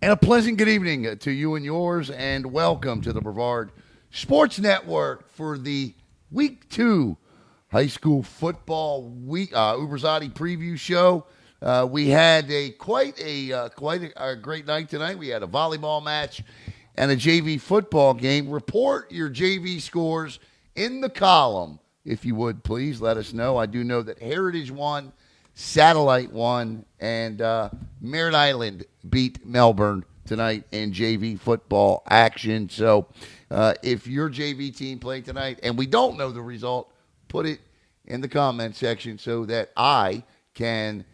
And a pleasant good evening to you and yours, and welcome to the Brevard Sports Network for the Week 2 High School Football Week Ubrzati preview show. We had quite a great night tonight. We had a volleyball match and a JV football game. Report your JV scores in the column, if you would, please. Let us know. I do know that Heritage won, Satellite won, and Merritt Island beat Melbourne tonight in JV football action. So if your JV team played tonight and we don't know the result, put it in the comment section so that I can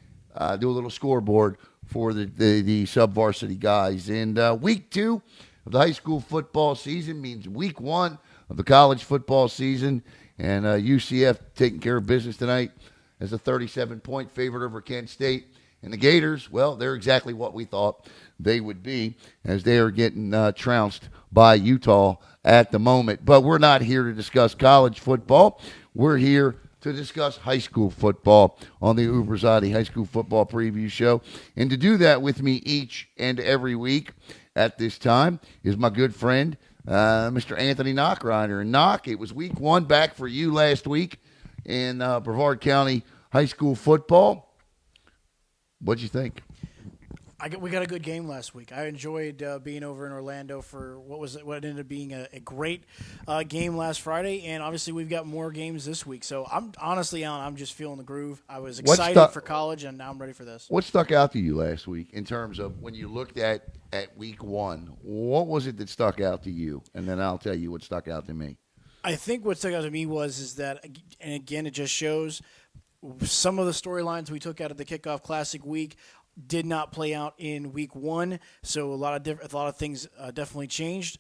do a little scoreboard for the sub-varsity guys. And week 2 of the high school football season means week 1 of the college football season. And UCF taking care of business tonight as a 37-point favorite over Kent State. And the Gators, well, they're exactly what we thought they would be, as they are getting trounced by Utah at the moment. But we're not here to discuss college football. We're here to discuss high school football on the Ubrzati High School Football Preview Show. And to do that with me each and every week at this time is my good friend, Mr. Anthony Knockreiner. And Knock, it was week 1 back for you last week in Brevard County High School football. What'd you think? We got a good game last week. I enjoyed being over in Orlando for what ended up being a great game last Friday, and obviously we've got more games this week. So I'm honestly, Alan, I'm just feeling the groove. I was excited for college, and now I'm ready for this. What stuck out to you last week in terms of when you looked at week 1? What was it that stuck out to you? And then I'll tell you what stuck out to me. I think what stuck out to me is that, and again, it just shows some of the storylines we took out of the Kickoff Classic week did not play out in week 1, so a lot of things definitely changed.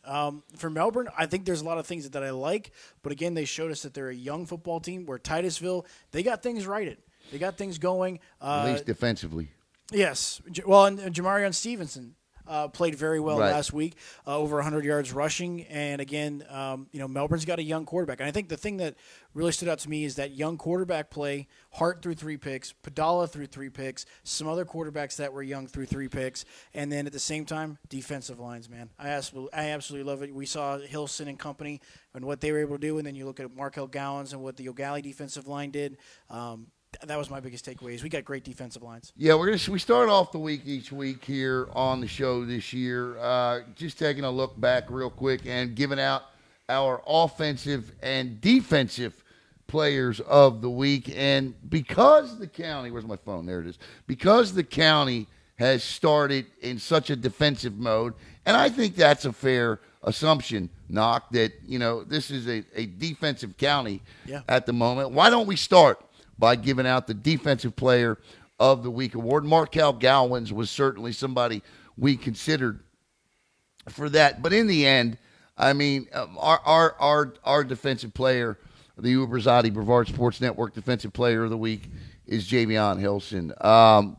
For Melbourne, I think there's a lot of things that I like, but again, they showed us that they're a young football team. Where Titusville, they got things righted. They got things going. At least defensively. Yes. Well, and Jamarion Stevenson played very well last week, over 100 yards rushing. And again, Melbourne's got a young quarterback. And I think the thing that really stood out to me is that young quarterback play. Hart threw 3 picks, Padala threw 3 picks, some other quarterbacks that were young threw 3 picks. And then at the same time, defensive lines, man. I absolutely love it. We saw Hilson and company and what they were able to do. And then you look at Markel Gowans and what the Ogali defensive line did. That was my biggest takeaway. Is we got great defensive lines. Yeah, we start off the week each week here on the show this year. Just taking a look back real quick and giving out our offensive and defensive players of the week. And because the county, where's my phone? There it is. Because the county has started in such a defensive mode, and I think that's a fair assumption, Knock, that this is a defensive county at the moment. Why don't we start by giving out the Defensive Player of the Week award? Markel Gowans was certainly somebody we considered for that. But in the end, I mean, our defensive player, the Ubrzati Brevard Sports Network Defensive Player of the Week, is Javion Hilson.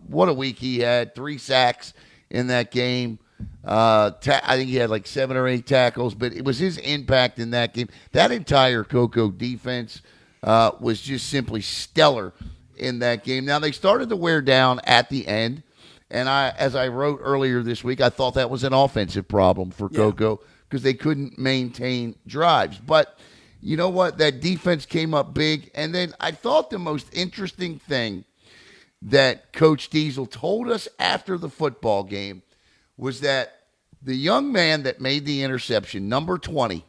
What a week he had. 3 sacks in that game. I think he had like 7 or 8 tackles, but it was his impact in that game. That entire Cocoa defense was just simply stellar in that game. Now, they started to wear down at the end, and as I wrote earlier this week, I thought that was an offensive problem for Cocoa because they couldn't maintain drives. But you know what? That defense came up big, and then I thought the most interesting thing that Coach Diesel told us after the football game was that the young man that made the interception, number 20,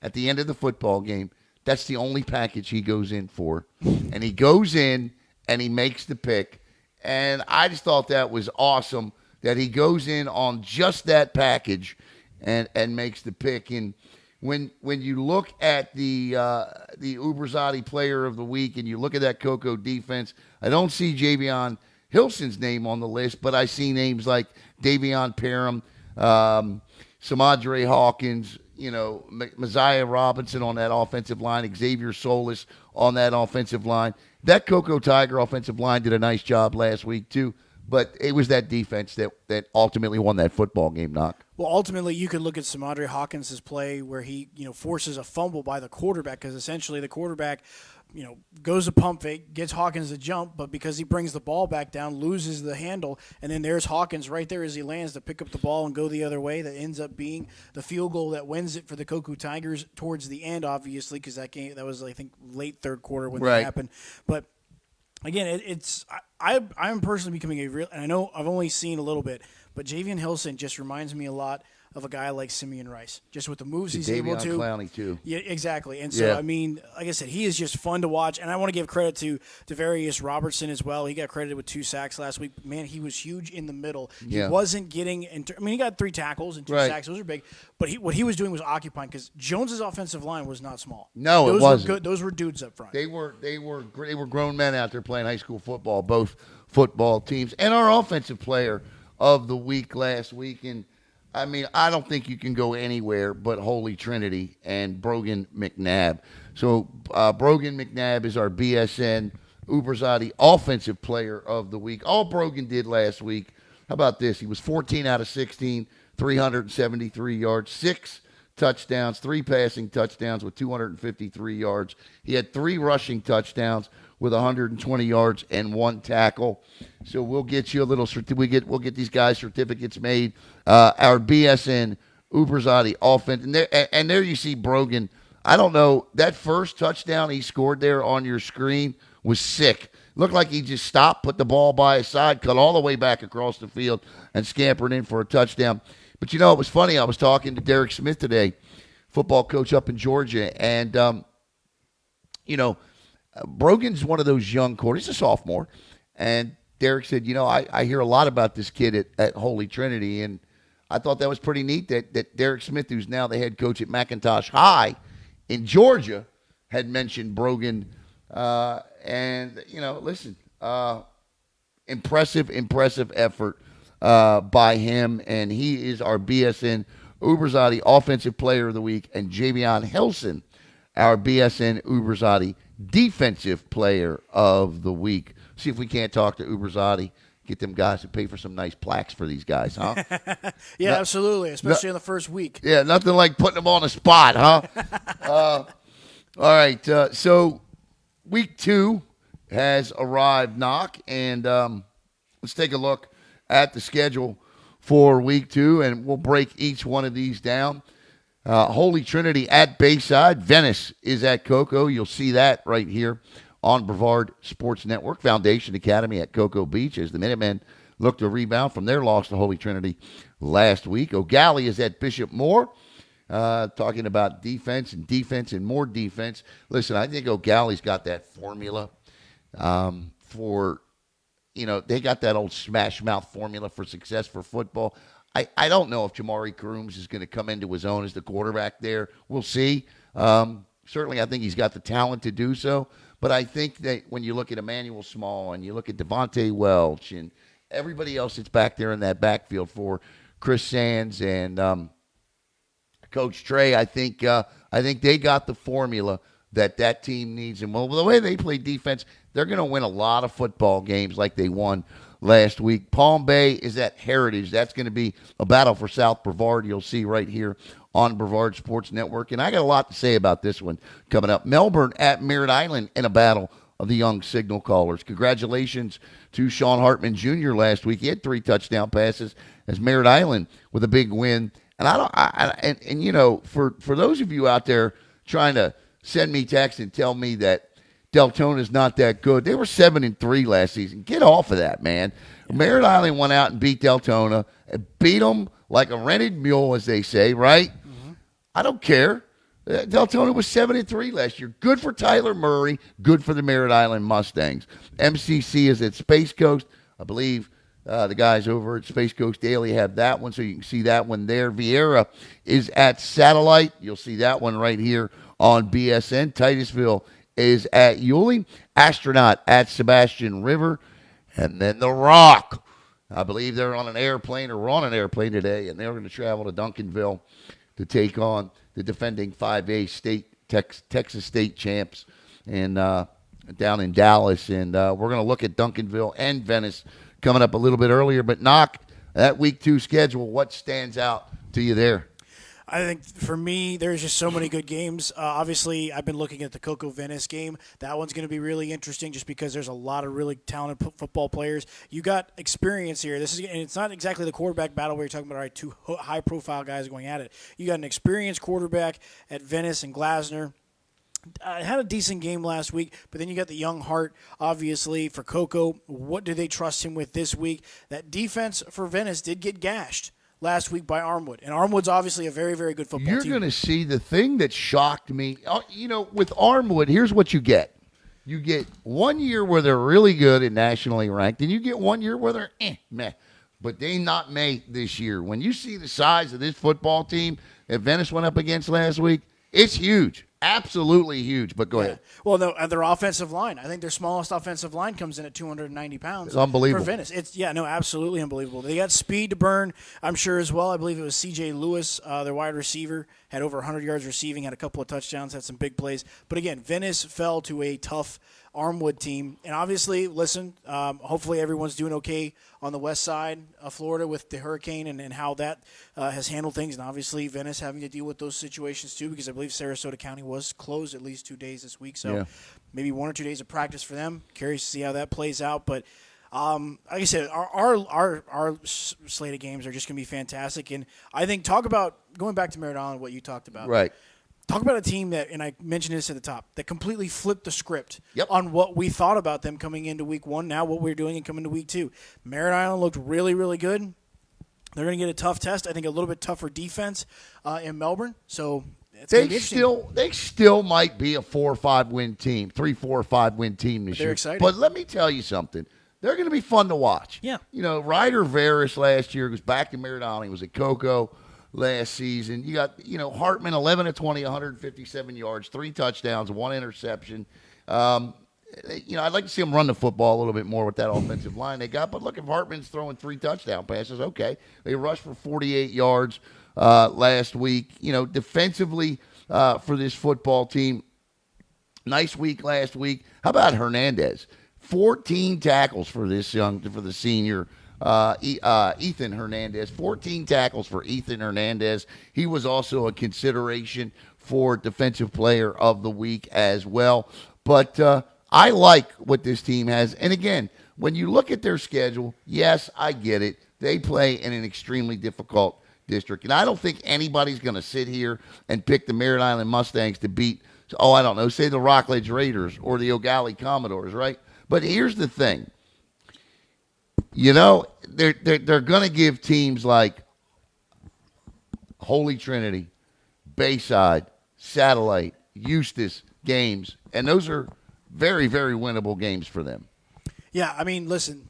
at the end of the football game, that's the only package he goes in for. And he goes in and he makes the pick. And I just thought that was awesome that he goes in on just that package and makes the pick. And when you look at the Ubrzati Player of the Week and you look at that Cocoa defense, I don't see Javion Hilson's name on the list, but I see names like Davion Parham, Samadre Hawkins, Messiah Robinson on that offensive line, Xavier Solis on that offensive line. That Cocoa Tiger offensive line did a nice job last week, too. But it was that defense that ultimately won that football game, Knock. Well, ultimately, you could look at Samandre Hawkins' play where he, forces a fumble by the quarterback because essentially the quarterback, goes to pump fake, gets Hawkins to jump, but because he brings the ball back down, loses the handle, and then there's Hawkins right there as he lands to pick up the ball and go the other way. That ends up being the field goal that wins it for the Koku Tigers towards the end, obviously, because that was, I think, late third quarter when that happened. But again, I'm personally becoming a real, and I know I've only seen a little bit, but Javian Hilson just reminds me a lot of a guy like Simeon Rice, just with the moves he's able to. Clowney too. Yeah, exactly. And so, I mean, like I said, he is just fun to watch, and I want to give credit to Devarius Robertson as well. He got credited with 2 sacks last week. Man, he was huge in the middle. He wasn't getting he got 3 tackles and 2 sacks. Those are big. But what he was doing was occupying because Jones's offensive line was not small. No, it wasn't. Were good. Those were dudes up front. They were grown men out there playing high school football, both football teams. And our offensive player of the week last week, and I mean, I don't think you can go anywhere but Holy Trinity and Brogan McNabb. So Brogan McNabb is our BSN Ubrzati Offensive Player of the Week. All Brogan did last week, how about this? He was 14 out of 16, 373 yards, 6 touchdowns, 3 passing touchdowns with 253 yards. He had 3 rushing touchdowns with 120 yards and 1 tackle. So we'll get you a little. We'll get these guys certificates made. Our BSN Ubrzati offense, and there you see Brogan. I don't know, that first touchdown he scored there on your screen was sick. Looked like he just stopped, put the ball by his side, cut all the way back across the field, and scampered in for a touchdown. But it was funny. I was talking to Derek Smith today, football coach up in Georgia, and Brogan's one of those young quarterbacks. He's a sophomore. And Derek said, I hear a lot about this kid at Holy Trinity. And I thought that was pretty neat that Derek Smith, who's now the head coach at McIntosh High in Georgia, had mentioned Brogan. Listen, impressive effort by him. And he is our BSN Ubrzati Offensive Player of the Week. And Javion Hilson, our BSN Ubrzati Defensive Player of the Week. See if we can't talk to Ubrzati, get them guys to pay for some nice plaques for these guys, huh? Absolutely, especially in the first week. Yeah, nothing like putting them on the spot, huh? All right, so week 2 has arrived, Knock, and let's take a look at the schedule for week 2, and we'll break each one of these down. Holy Trinity at Bayside. Venice is at Cocoa. You'll see that right here on Brevard Sports Network. Foundation Academy at Cocoa Beach as the Minutemen look to rebound from their loss to Holy Trinity last week. O'Galley is at Bishop Moore. Talking about defense and more defense. Listen, I think O'Galley's got that formula for, they got that old smash mouth formula for success for football. I don't know if Jamari Crooms is going to come into his own as the quarterback there. We'll see. Certainly, I think he's got the talent to do so. But I think that when you look at Emmanuel Small and you look at Devontae Welch and everybody else that's back there in that backfield for Chris Sands and Coach Trey, I think they got the formula that team needs. And the way they play defense, they're going to win a lot of football games like they won last week. Palm Bay is at Heritage. That's going to be a battle for South Brevard. You'll see right here on Brevard Sports Network. And I got a lot to say about this one coming up. Melbourne at Merritt Island in a battle of the young signal callers. Congratulations to Sean Hartman Jr. last week. He had 3 touchdown passes as Merritt Island with a big win. And for those of you out there trying to send me text and tell me that Deltona is not that good. They were 7-3 last season. Get off of that, man. Merritt Island went out and beat Deltona, beat them like a rented mule, as they say, right? Mm-hmm. I don't care. Deltona was 7-3 last year. Good for Tyler Murray. Good for the Merritt Island Mustangs. MCC is at Space Coast. I believe the guys over at Space Coast Daily have that one, so you can see that one there. Vieira is at Satellite. You'll see that one right here on BSN. Titusville is at Yulee. Astronaut at Sebastian River. And then The Rock. I believe they're on an airplane or were on an airplane today, and they're going to travel to Duncanville to take on the defending 5A state Texas State champs and down in Dallas. And we're going to look at Duncanville and Venice coming up a little bit earlier. But knock that week 2 schedule. What stands out to you there? I think for me, there's just so many good games. Obviously, I've been looking at the Cocoa Venice game. That one's going to be really interesting just because there's a lot of really talented football players. You got experience here. And it's not exactly the quarterback battle where you're talking about, all right, 2 high-profile guys going at it. You got an experienced quarterback at Venice and Glasner. Had a decent game last week, but then you got the young heart, obviously, for Coco. What do they trust him with this week? That defense for Venice did get gashed last week by Armwood. And Armwood's obviously a very, very good football team. You're going to see the thing that shocked me. With Armwood, here's what you get. You get 1 year where they're really good and nationally ranked, and you get 1 year where they're meh. But they not made this year. When you see the size of this football team that Venice went up against last week, it's huge. Absolutely huge, but go ahead. Well, their offensive line. I think their smallest offensive line comes in at 290 pounds. It's unbelievable. For Venice. Absolutely unbelievable. They got speed to burn, I'm sure, as well. I believe it was C.J. Lewis, their wide receiver, had over 100 yards receiving, had a couple of touchdowns, had some big plays. But again, Venice fell to a tough Armwood team. And obviously, listen, hopefully everyone's doing okay on the west side of Florida with the hurricane and how that has handled things. And obviously, Venice having to deal with those situations too, because I believe Sarasota County was closed at least 2 days this week. So maybe 1 or 2 days of practice for them. Curious to see how that plays out. But like I said, our slate of games are just going to be fantastic. And I think going back to Merritt Island, what you talked about. Right. Talk about a team that, and I mentioned this at the top, that completely flipped the script Yep. on what we thought about them coming into week 1, now what we're doing and coming into week 2. Merritt Island looked really, really good. They're going to get a tough test. I think a little bit tougher defense in Melbourne. So it's going to be interesting. They still might be a 4 or 5 win team, 3, 4 or 5 win team this year. They're excited. But let me tell you something. They're going to be fun to watch. Yeah. Ryder Veris last year was back in Merritt Island. He was at Cocoa last season. You got, Hartman, 11 of 20, 157 yards, 3 touchdowns, 1 interception. I'd like to see them run the football a little bit more with that offensive line they got. But look, if Hartman's throwing 3 touchdown passes, okay. They rushed for 48 yards last week. Defensively for this football team, nice week last week. How about Hernandez? 14 tackles for the senior Ethan Hernandez. 14 tackles for Ethan Hernandez. He was also a consideration for Defensive Player of the Week as well. But I like what this team has. And again, when you look at their schedule, yes, I get it. They play in an extremely difficult district. And I don't think anybody's going to sit here and pick the Merritt Island Mustangs to beat, say the Rockledge Raiders or the O'Galley Commodores, right? But here's the thing. They're going to give teams like Holy Trinity, Bayside, Satellite, Eustis games, and those are very, very winnable games for them. Yeah, I mean, listen,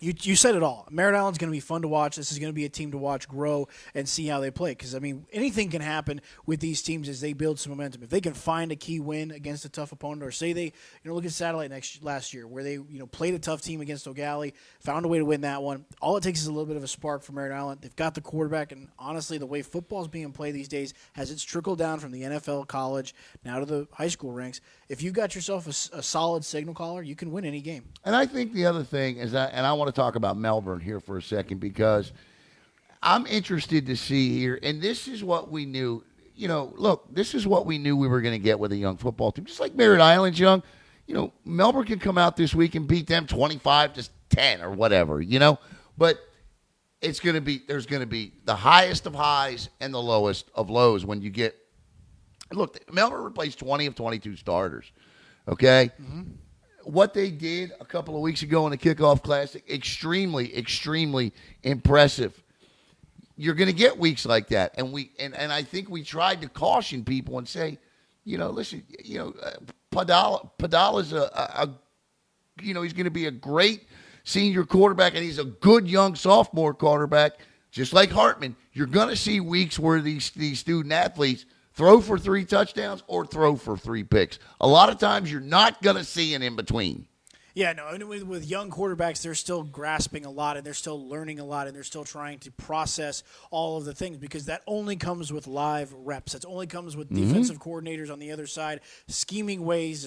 you said it all. Merritt Island's going to be fun to watch. This is going to be a team to watch grow and see how they play. Because, I mean, anything can happen with these teams as they build some momentum. If they can find a key win against a tough opponent, or say they, look at Satellite last year where they, played a tough team against O'Galley, found a way to win that one. All it takes is a little bit of a spark for Merritt Island. They've got the quarterback, and honestly, the way football's being played these days has it's trickled down from the NFL, college, now to the high school ranks. If you've got yourself a solid signal caller, you can win any game. And I think the other thing is that, and I want to talk about Melbourne here for a second, because I'm interested to see here, and this is what we knew. This is what we knew we were going to get with a young football team. Just like Merritt Island's young, Melbourne can come out this week and beat them 25-10 or whatever, But there's going to be the highest of highs and the lowest of lows when you get. Look, Melbourne replaced 20 of 22 starters, okay? Mm-hmm. What they did a couple of weeks ago in the Kickoff Classic, extremely, extremely impressive. You're going to get weeks like that, and I think we tried to caution people and say, listen, Padala's he's going to be a great senior quarterback, and he's a good young sophomore quarterback, just like Hartman. You're going to see weeks where these student athletes throw for 3 touchdowns or throw for 3 picks. A lot of times you're not going to see an in-between. Yeah, no, and with young quarterbacks, they're still grasping a lot, and they're still learning a lot, and they're still trying to process all of the things because that only comes with live reps. That only comes with defensive coordinators on the other side scheming ways,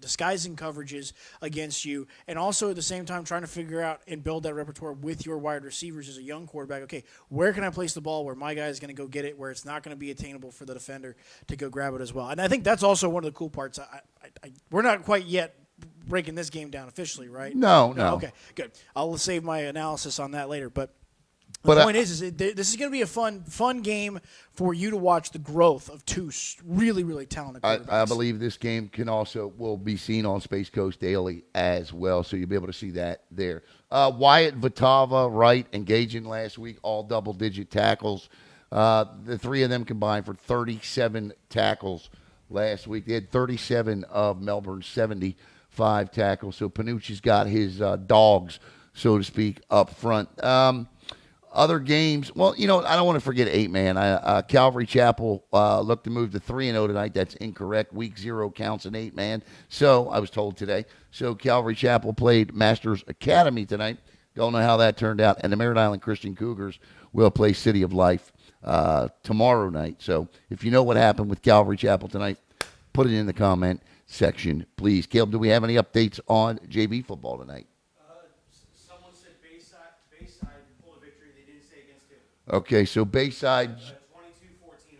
disguising coverages against you, and also at the same time trying to figure out and build that repertoire with your wide receivers as a young quarterback. Okay, where can I place the ball where my guy is going to go get it, where it's not going to be attainable for the defender to go grab it as well. And I think that's also one of the cool parts. We're not quite yet breaking this game down officially, right? No. Okay, good. I'll save my analysis on that later. But the point is this is going to be a fun game for you to watch the growth of two really, really talented quarterbacks. I believe this game will be seen on Space Coast Daily as well, so you'll be able to see that there. Wyatt Vitava, right, engaging last week, all double-digit tackles. The three of them combined for 37 tackles last week. They had 37 of Melbourne's 75 tackles. So Panucci's got his dogs, so to speak, up front. Other games, well, I don't want to forget 8-man. Calvary Chapel looked to move to 3-0 tonight. That's incorrect. Week 0 counts an 8-man. So I was told today. So Calvary Chapel played Masters Academy tonight. Don't know how that turned out. And the Merritt Island Christian Cougars will play City of Life tomorrow night. So if you know what happened with Calvary Chapel tonight, put it in the comment section, please. Caleb, do we have any updates on JV football tonight? Someone said Bayside pulled a victory. They didn't say against who. Okay, so Bayside 22-14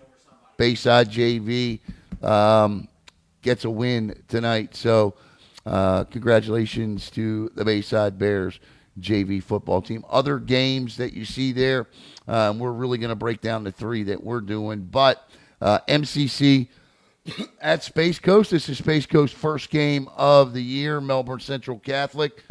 over somebody. Bayside JV gets a win tonight. So congratulations to the Bayside Bears JV football team. Other games that you see there, we're really going to break down the three that we're doing. But MCC at Space Coast. This is Space Coast's first game of the year. Melbourne Central Catholic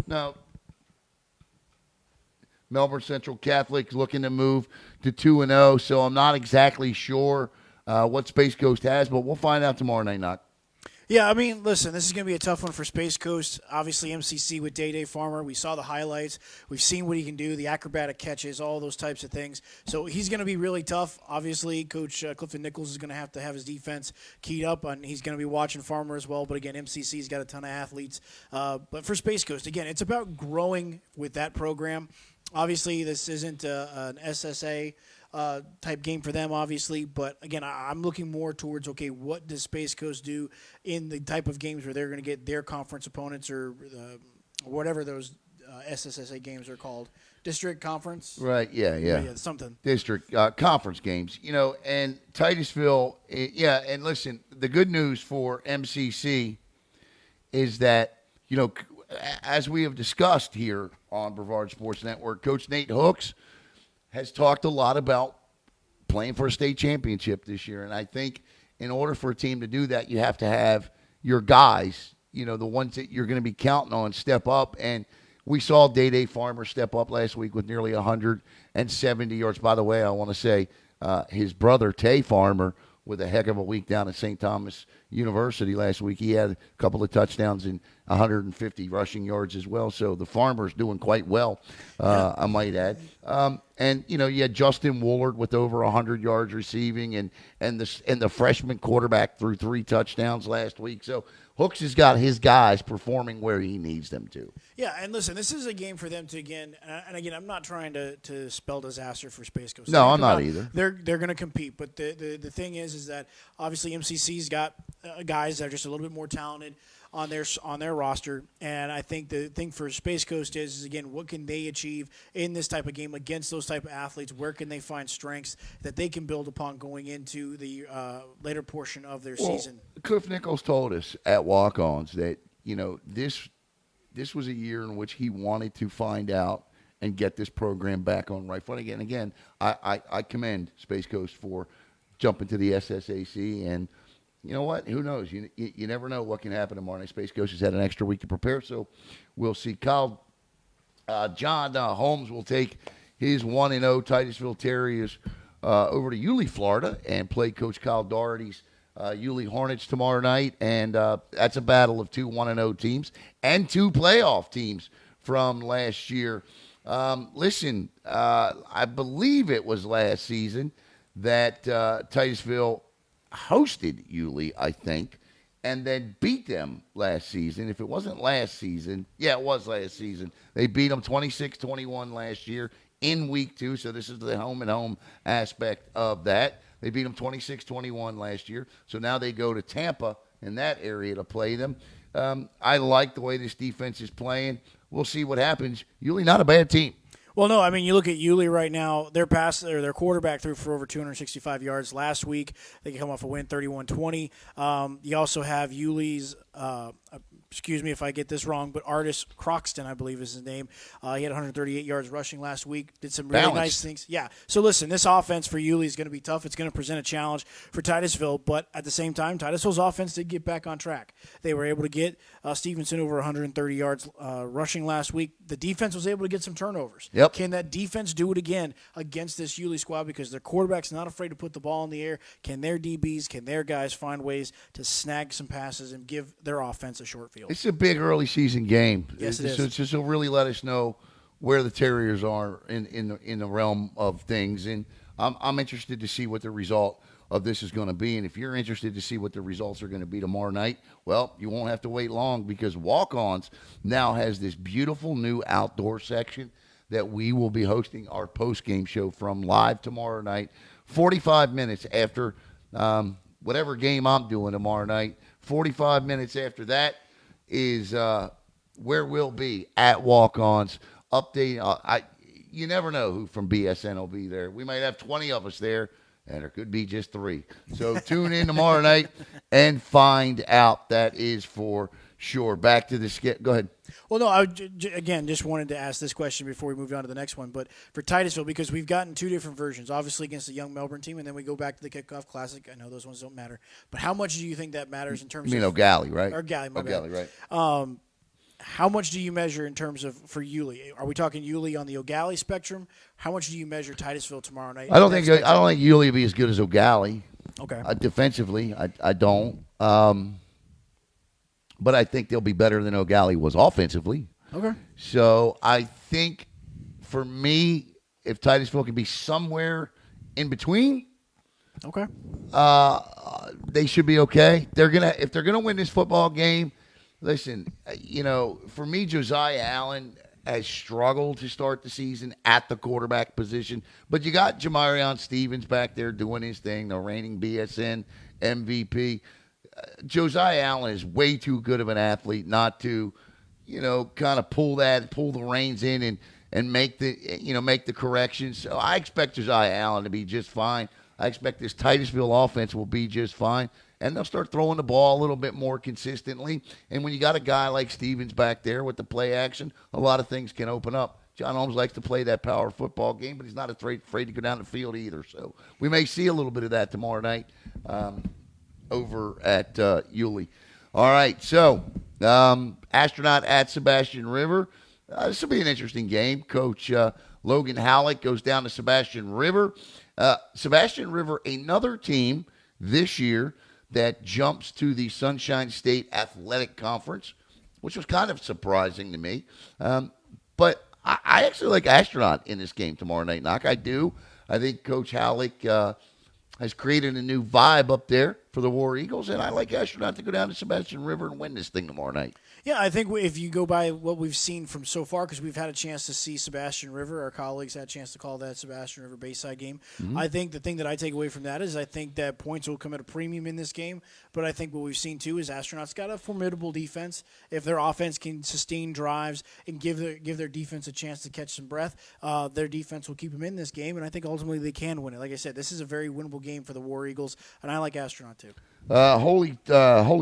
looking to move to 2-0. So I'm not exactly sure what Space Coast has, but we'll find out tomorrow night, Knock. Yeah, I mean, listen, this is going to be a tough one for Space Coast. Obviously, MCC with Day Farmer. We saw the highlights. We've seen what he can do, the acrobatic catches, all those types of things. So he's going to be really tough. Obviously, Coach Clifton Nichols is going to have his defense keyed up, and he's going to be watching Farmer as well. But, again, MCC's got a ton of athletes. But for Space Coast, again, it's about growing with that program. Obviously, this isn't an SSA type game for them, obviously. But, again, I'm looking more towards, okay, what does Space Coast do in the type of games where they're going to get their conference opponents or whatever those SSSA games are called. District Conference? Right, yeah. Something. District Conference games. And Titusville, and listen, the good news for MCC is that, as we have discussed here on Brevard Sports Network, Coach Nate Hooks has talked a lot about playing for a state championship this year. And I think in order for a team to do that, you have to have your guys, the ones that you're going to be counting on, step up. And we saw Day Farmer step up last week with nearly 170 yards. By the way, I want to say his brother, Tay Farmer, with a heck of a week down at St. Thomas University last week. He had a couple of touchdowns and 150 rushing yards as well. So the Farmer's doing quite well, I might add. And you had Justin Woolard with over 100 yards receiving, and the freshman quarterback threw 3 touchdowns last week. So Hooks has got his guys performing where he needs them to. Yeah, and listen, this is a game for them to, again, and again, I'm not trying to spell disaster for Space Coast. No, I'm not either. They're going to compete, but the thing is that obviously MCC's got guys that are just a little bit more talented on their roster, and I think the thing for Space Coast is again, what can they achieve in this type of game against those type of athletes? Where can they find strengths that they can build upon going into the later portion of their season? Cliff Nichols told us at Walk-Ons that this was a year in which he wanted to find out and get this program back on right foot again. Again, I commend Space Coast for jumping to the SSAC, and you know what? Who knows? You never know what can happen tomorrow night. Space Coast has had an extra week to prepare, so we'll see. John Holmes will take his 1-0 Titusville Terriers over to Yulee, Florida, and play Coach Kyle Doherty's Yulee Hornets tomorrow night. And that's a battle of 2 1-0 teams and 2 playoff teams from last year. Listen, I believe it was last season that Titusville hosted Yulee, I think, and then beat them last season. If it wasn't last season, yeah, it was last season. They beat them 26-21 last year in week 2, so this is the home aspect of that. They beat them 26-21 last year, so now they go to Tampa in that area to play them. I like the way this defense is playing. We'll see what happens. Yulee, not a bad team. Well, no, I mean, you look at Yulee right now, their quarterback threw for over 265 yards last week. They can come off a win 31-20. You also have Yulee's excuse me if I get this wrong, but Artis Croxton, I believe is his name. He had 138 yards rushing last week. Did some really nice things. Yeah. So listen, this offense for Yulee is going to be tough. It's going to present a challenge for Titusville, but at the same time, Titusville's offense did get back on track. They were able to get Stevenson over 130 yards rushing last week. The defense was able to get some turnovers. Yep. Can that defense do it again against this Yulee squad? Because their quarterback's not afraid to put the ball in the air. Can their DBs, can their guys find ways to snag some passes and give their offense a short field? It's a big early season game. Yes, it is. So it'll really let us know where the Terriers are in the realm of things. And I'm interested to see what the result of this is going to be. And if you're interested to see what the results are going to be tomorrow night, well, you won't have to wait long, because Walk-Ons now has this beautiful new outdoor section that we will be hosting our post-game show from live tomorrow night, 45 minutes after whatever game I'm doing tomorrow night. 45 minutes after that is where we'll be at Walk-Ons. Update. You never know who from BSN will be there. We might have 20 of us there, and there could be just 3. So tune in tomorrow night and find out. That is for sure. Back to the skit. Go ahead. Well, no, I again just wanted to ask this question before we moved on to the next one. But for Titusville, because we've gotten 2 different versions, obviously against the young Melbourne team, and then we go back to the Kickoff Classic. I know those ones don't matter, but how much do you think that matters in terms of? You mean O'Galley, right? Or Galley, my bad. O'Galley, right. How much do you measure in terms of for Yulee? Are we talking Yulee on the O'Galley spectrum? How much do you measure Titusville tomorrow night? I don't think Yulee will be as good as O'Galley. Okay. Defensively, I don't. But I think they'll be better than O'Galley was offensively. Okay. So I think, for me, if Titusville can be somewhere in between, okay, they should be okay. If they're gonna win this football game. Listen, for me, Josiah Allen has struggled to start the season at the quarterback position, but you got Jamarion Stevens back there doing his thing, the reigning BSN MVP. Josiah Allen is way too good of an athlete not to, kind of pull the reins in and make the corrections. So I expect Josiah Allen to be just fine. I expect this Titusville offense will be just fine. And they'll start throwing the ball a little bit more consistently. And when you got a guy like Stevens back there with the play action, a lot of things can open up. John Holmes likes to play that power football game, but he's not afraid to go down the field either. So we may see a little bit of that tomorrow night over at Yulee. All right, so Astronaut at Sebastian River. This will be an interesting game. Coach Logan Halleck goes down to Sebastian River. Sebastian River, another team this year that jumps to the Sunshine State Athletic Conference, which was kind of surprising to me. But I actually like Astronaut in this game tomorrow night, Knock. I do. I think Coach Halleck has created a new vibe up there for the War Eagles, and I like Astronaut to go down to Sebastian River and win this thing tomorrow night. Yeah, I think if you go by what we've seen from so far, because we've had a chance to see Sebastian River, our colleagues had a chance to call that Sebastian River Bayside game. Mm-hmm. I think the thing that I take away from that is I think that points will come at a premium in this game, but I think what we've seen too is Astronauts got a formidable defense. If their offense can sustain drives and give their defense a chance to catch some breath, their defense will keep them in this game, and I think ultimately they can win it. Like I said, this is a very winnable game for the War Eagles, and I like Astronaut too. Holy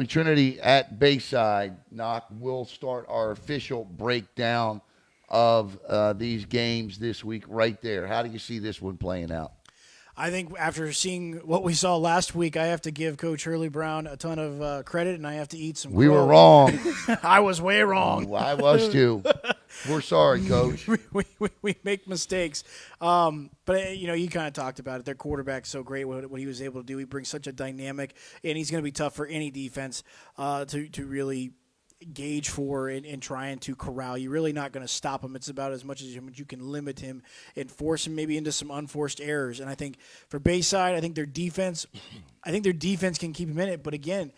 Trinity at Bayside. Knock. We'll start our official breakdown of these games this week right there. How do you see this one playing out? I think after seeing what we saw last week, I have to give Coach Hurley Brown a ton of credit, and I have to eat some. We were wrong. I was way wrong. I was too. We're sorry, Coach. we make mistakes. But, you kind of talked about it. Their quarterback's so great what he was able to do. He brings such a dynamic, and he's going to be tough for any defense to really gauge for and trying to corral. You're really not going to stop him. It's about as much as you can limit him and force him maybe into some unforced errors. And I think for Bayside, I think their defense can keep him in it. But again,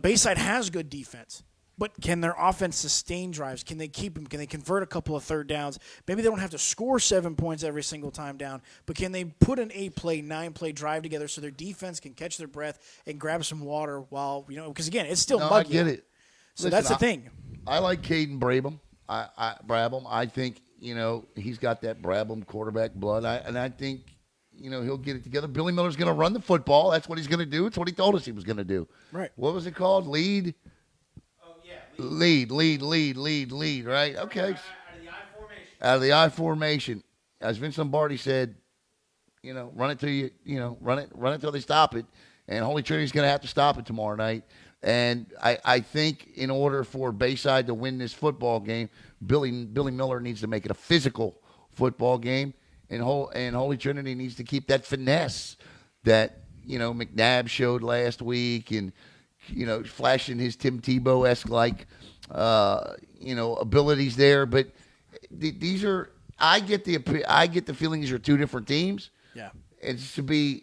Bayside has good defense. But can their offense sustain drives? Can they keep them? Can they convert a couple of third downs? Maybe they don't have to score 7 points every single time down, but can they put an 8-play, 9-play drive together so their defense can catch their breath and grab some water while, because, again, it's still muggy. I get it. So listen, that's the thing. I like Caden Brabham. Brabham. I think, he's got that Brabham quarterback blood. I think, he'll get it together. Billy Miller's going to run the football. That's what he's going to do. It's what he told us he was going to do. Right. What was it called? Lead, right? Okay. Out of the I formation. As Vince Lombardi said, run it till run it till they stop it. And Holy Trinity's going to have to stop it tomorrow night. And I think in order for Bayside to win this football game, Billy Miller needs to make it a physical football game, and Holy Trinity needs to keep that finesse that McNabb showed last week, and flashing his Tim Tebow-esque abilities there. But these are I get the feeling these are two different teams. Yeah. It's to be,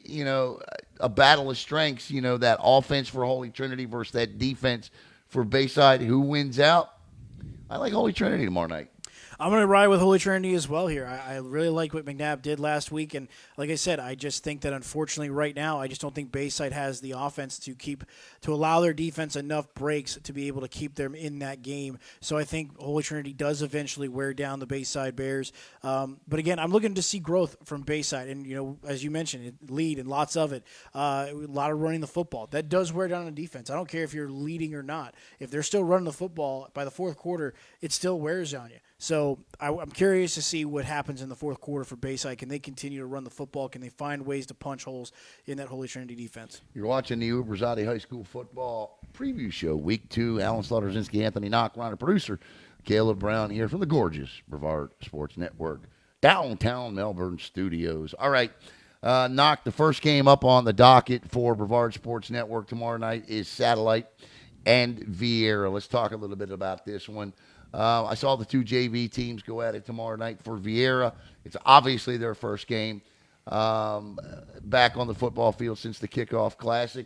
a battle of strengths, that offense for Holy Trinity versus that defense for Bayside. Who wins out? I like Holy Trinity tomorrow night. I'm going to ride with Holy Trinity as well here. I really like what McNabb did last week, and like I said, I just think that unfortunately right now, I just don't think Bayside has the offense to allow their defense enough breaks to be able to keep them in that game. So I think Holy Trinity does eventually wear down the Bayside Bears. But again, I'm looking to see growth from Bayside, and as you mentioned, lead and lots of it. A lot of running the football that does wear down on defense. I don't care if you're leading or not. If they're still running the football by the fourth quarter, it still wears on you. So I'm curious to see what happens in the fourth quarter for Bayside. Can they continue to run the football? Can they find ways to punch holes in that Holy Trinity defense? You're watching the Ubrzati High School football preview show, Week 2. Alan Slaughter-Zinski, Anthony Knock, Ron, producer Caleb Brown here from the gorgeous Brevard Sports Network, downtown Melbourne studios. All right, Knock, the first game up on the docket for Brevard Sports Network tomorrow night is Satellite and Vieira. Let's talk a little bit about this one. I saw the two JV teams go at it tomorrow night for Vieira. It's obviously their first game back on the football field since the kickoff classic.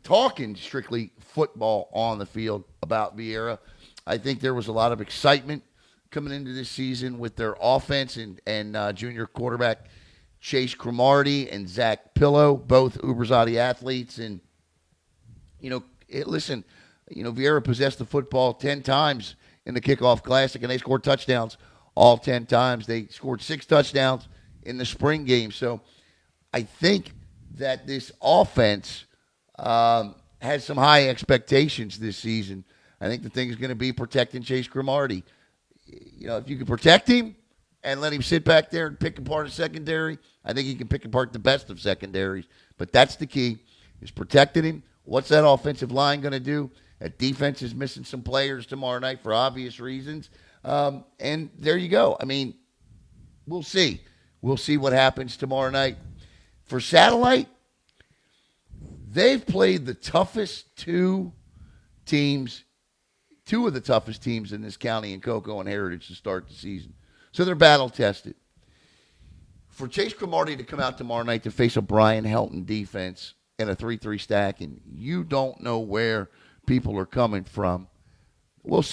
Talking strictly football on the field about Vieira, I think there was a lot of excitement coming into this season with their offense and junior quarterback Chase Cromartie and Zach Pillow, both Ubrzati athletes. And, listen, Vieira possessed the football 10 times in the kickoff classic, and they scored touchdowns all 10 times. They scored 6 touchdowns in the spring game. So I think that this offense has some high expectations this season. I think the thing is going to be protecting Chase Cromartie. If you can protect him and let him sit back there and pick apart a secondary, I think he can pick apart the best of secondaries. But that's the key, is protecting him. What's that offensive line going to do? That defense is missing some players tomorrow night for obvious reasons. And there you go. I mean, we'll see. We'll see what happens tomorrow night. For Satellite, they've played the toughest two of the toughest teams in this county in Cocoa and Heritage to start the season. So they're battle-tested. For Chase Cromartie to come out tomorrow night to face a Brian Helton defense in a 3-3 stack, and you don't know where people are coming from. Well,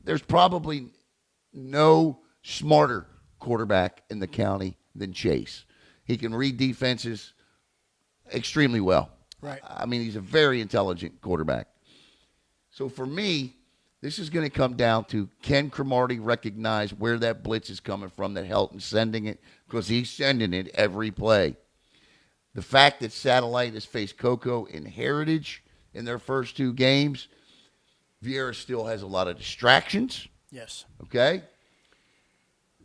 there's probably no smarter quarterback in the county than Chase. He can read defenses extremely well. Right. I mean, he's a very intelligent quarterback. So for me, this is going to come down to, can Cromartie recognize where that blitz is coming from, that Helton's sending it, because he's sending it every play. The fact that Satellite has faced Cocoa in Heritage in their first 2 games, Vieira still has a lot of distractions. Yes. Okay?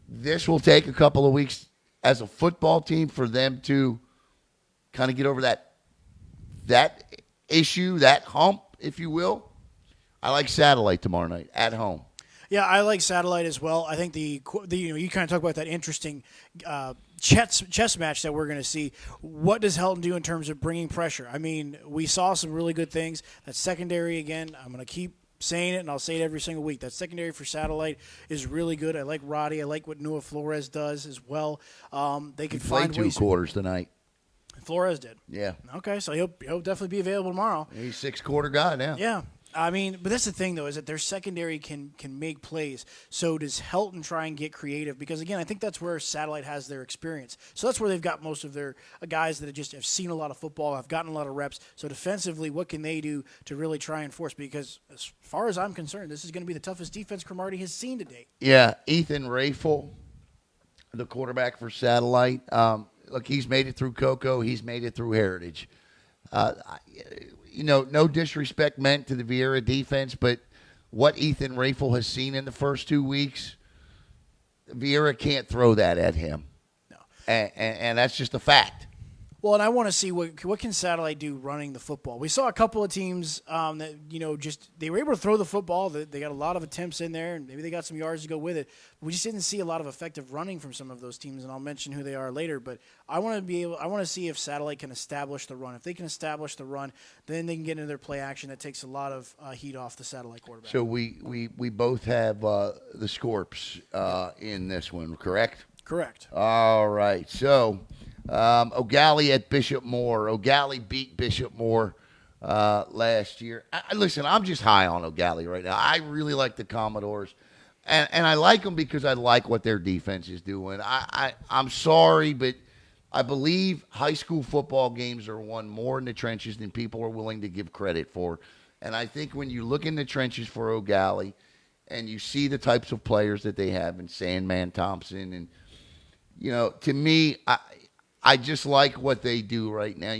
This will take a couple of weeks as a football team for them to kind of get over that issue, that hump, if you will. I like Satellite tomorrow night at home. Yeah, I like Satellite as well. I think the you kind of talk about that interesting chess match that we're going to see. What does Helton do in terms of bringing pressure? I mean, we saw some really good things. That secondary, again, I'm going to keep saying it, and I'll say it every single week. That secondary for Satellite is really good. I like Roddy. I like what Noah Flores does as well. They can find ways. 2 quarters tonight. Flores did. Yeah. Okay, so he'll definitely be available tomorrow. He's 6-quarter guy now. Yeah. I mean, but that's the thing, though, is that their secondary can make plays. So does Helton try and get creative? Because, again, I think that's where Satellite has their experience. So that's where they've got most of their guys that have seen a lot of football, have gotten a lot of reps. So defensively, what can they do to really try and force? Because as far as I'm concerned, this is going to be the toughest defense Cromartie has seen to date. Yeah, Ethan Rafel, the quarterback for Satellite. Look, he's made it through Cocoa. He's made it through Heritage. No disrespect meant to the Vieira defense, but what Ethan Rafel has seen in the first 2 weeks, Vieira can't throw that at him. No. And that's just a fact. Well, and I want to see what can Satellite do running the football. We saw a couple of teams that just they were able to throw the football. They got a lot of attempts in there, and maybe they got some yards to go with it. We just didn't see a lot of effective running from some of those teams, and I'll mention who they are later. But I want to see if Satellite can establish the run. If they can establish the run, then they can get into their play action. That takes a lot of heat off the Satellite quarterback. So we both have the Scorps in this one, correct? Correct. All right. So O'Galley at Bishop Moore. O'Galley beat Bishop Moore last year. Listen, I'm just high on O'Galley right now. I really like the Commodores. And I like them because I like what their defense is doing. I'm sorry, but I believe high school football games are won more in the trenches than people are willing to give credit for. And I think when you look in the trenches for O'Galley and you see the types of players that they have in Sandman Thompson and, to me, I just like what they do right now.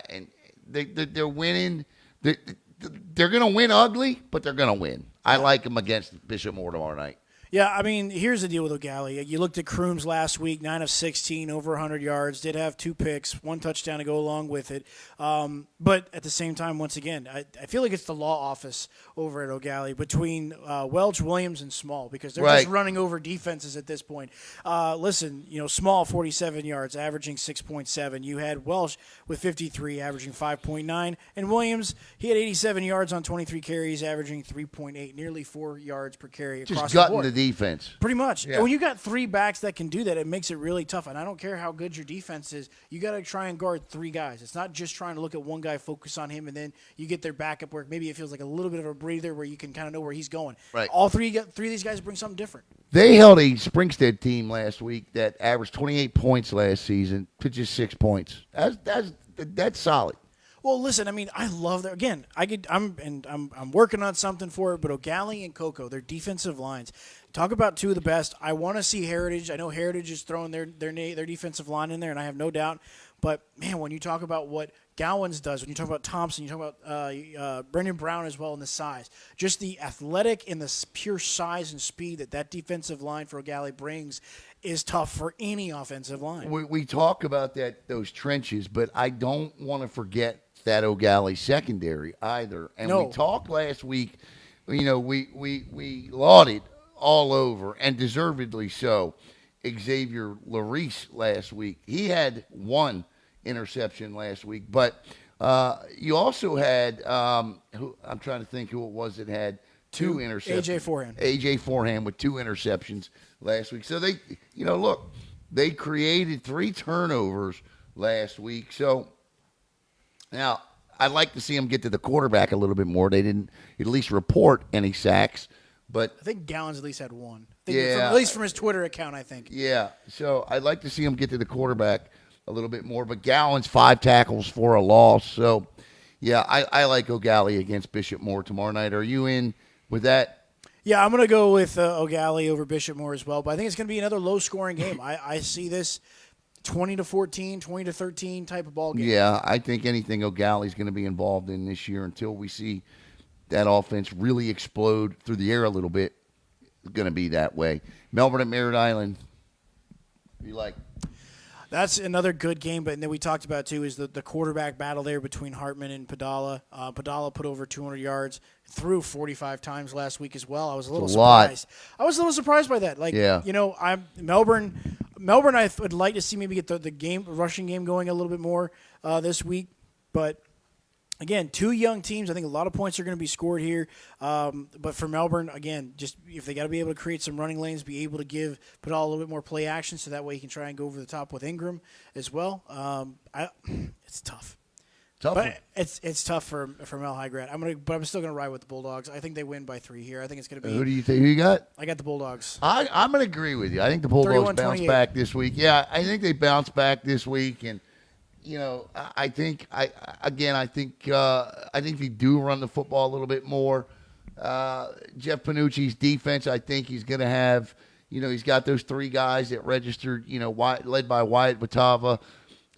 And they're winning. They're going to win ugly, but they're going to win. I like them against Bishop Moore tomorrow night. Yeah, I mean, here's the deal with O'Galley. You looked at Crooms last week, 9 of 16, over 100 yards, did have 2 picks, 1 touchdown to go along with it. But at the same time, once again, I feel like it's the law office over at O'Galley between Welch, Williams, and Small because they're just running over defenses at this point. Listen, Small, 47 yards, averaging 6.7. You had Welch with 53, averaging 5.9. And Williams, he had 87 yards on 23 carries, averaging 3.8, nearly 4 yards per carry across the board. Defense. Pretty much. Yeah. When you got 3 backs that can do that, it makes it really tough. And I don't care how good your defense is. You got to try and guard 3 guys. It's not just trying to look at one guy, focus on him, and then you get their backup work. Maybe it feels like a little bit of a breather where you can kind of know where he's going. Right. All three of these guys bring something different. They held a Springstead team last week that averaged 28 points last season to just 6 points. That's solid. Well, listen, I mean, I love that. Again, I'm working on something for it, but O'Galley and Cocoa, their defensive lines, talk about 2 of the best. I want to see Heritage. I know Heritage is throwing their defensive line in there, and I have no doubt. But, man, when you talk about what Gowans does, when you talk about Thompson, you talk about Brendan Brown as well in the size, just the athletic and the pure size and speed that defensive line for O'Galley brings is tough for any offensive line. We talk about those trenches, but I don't want to forget that O'Galley secondary either. And we talked last week, we lauded all over, and deservedly so, Xavier Larice last week. He had 1 interception last week, but you also had, I'm trying to think who it was that had 2 interceptions. A.J. Forehand with 2 interceptions last week. So they, they created 3 turnovers last week. So now, I'd like to see them get to the quarterback a little bit more. They didn't at least report any sacks. But I think Gallons at least had 1. At least from his Twitter account, I think. Yeah, so I'd like to see him get to the quarterback a little bit more. But Gallons, 5 tackles for a loss. So, yeah, I like O'Galley against Bishop Moore tomorrow night. Are you in with that? Yeah, I'm going to go with O'Galley over Bishop Moore as well. But I think it's going to be another low-scoring game. I see this 20-14, 20-13 type of ball game. Yeah, I think anything O'Galley's going to be involved in this year until we see that offense really explode through the air a little bit. It's going to be that way. Melbourne at Merritt Island. You like? That's another good game, but then we talked about, too, is the quarterback battle there between Hartman and Padala. Padala put over 200 yards, threw 45 times last week as well. I was a little surprised. I was a little surprised by that. Melbourne, I would like to see maybe get the rushing game going a little bit more this week, but again, two young teams. I think a lot of points are going to be scored here. But for Melbourne, again, just if they got to be able to create some running lanes, be able to put all a little bit more play action, so that way he can try and go over the top with Ingram as well. It's tough. But it's tough for Mel Highgrad. But I'm still gonna ride with the Bulldogs. I think they win by 3 here. I think it's gonna be. Who do you think? Who you got? I got the Bulldogs. I'm gonna agree with you. I think the Bulldogs bounce back this week. Yeah, I think they bounce back this week, and I think if you do run the football a little bit more, Jeff Panucci's defense, I think he's gonna have. He's got those 3 guys that registered. Led by Wyatt Batava.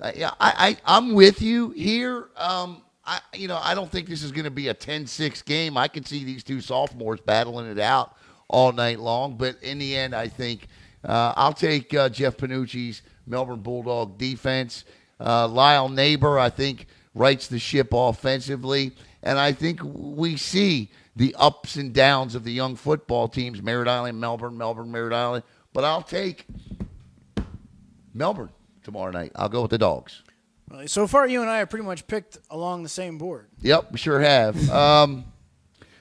I'm with you here. I don't think this is going to be a 10-6 game. I can see these 2 sophomores battling it out all night long. But in the end, I think I'll take Jeff Panucci's Melbourne Bulldog defense. Lyle Neighbor, I think, rights the ship offensively. And I think we see the ups and downs of the young football teams, Merritt Island, Melbourne, Merritt Island. But I'll take Melbourne tomorrow night. I'll go with the Dogs. Well, so far, you and I have pretty much picked along the same board. Yep, we sure have. All